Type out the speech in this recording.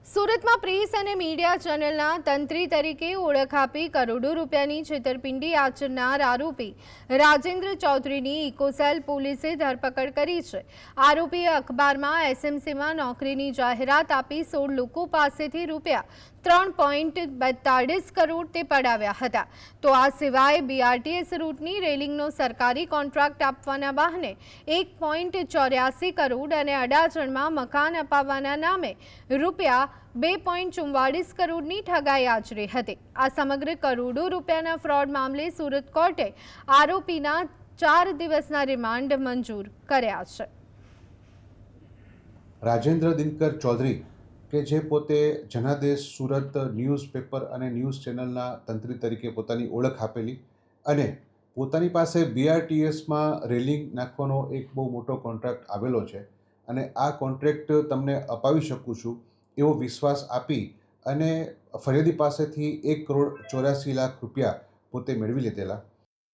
સુરતમાં પ્રેસ અને મીડિયા ચેનલના તંત્રી તરીકે ઓળખ આપી કરોડો રૂપિયાની છેતરપિંડી આચરનાર આરોપી રાજેન્દ્ર ચૌધરીની ઇકોસેલ પોલીસે ધરપકડ કરી છે। આરોપીએ અખબારમાં એસએમસીમાં નોકરીની જાહેરાત આપી 16 લોકો પાસેથી રૂપિયા 3.42 કરોડ તે પડાવ્યા હતા। તો આ સિવાય બીઆરટીએસ રૂટની રેલિંગનો સરકારી કોન્ટ્રાક્ટ આપવાના બહાને 1.84 કરોડ અને અડાજણમાં મકાન અપાવવાના નામે રૂપિયા 2.44 કરોડની ઠગાઈ આચરી હતી। આ સમગ્ર કરોડો રૂપિયાના ફ્રોડ મામલે સુરત કોર્ટે આરોપીના 4 દિવસના રિમાન્ડ મંજૂર કર્યા છે। રાજેન્દ્ર દિનકર ચૌધરી કે જે પોતે જનાદેશ સુરત ન્યૂઝપેપર અને ન્યૂઝ ચેનલના તંત્રી તરીકે પોતાની ઓળખ આપેલી અને પોતાની પાસે બીઆરટીએસમાં રેલિંગ નાખવાનો એક બહુ મોટો કોન્ટ્રાક્ટ આવેલો છે અને આ કોન્ટ્રાક્ટ તમને અપાવી શકું છું એવો વિશ્વાસ આપી અને ફરિયાદી પાસેથી 1.84 કરોડ રૂપિયા પોતે મેળવી લીધેલા।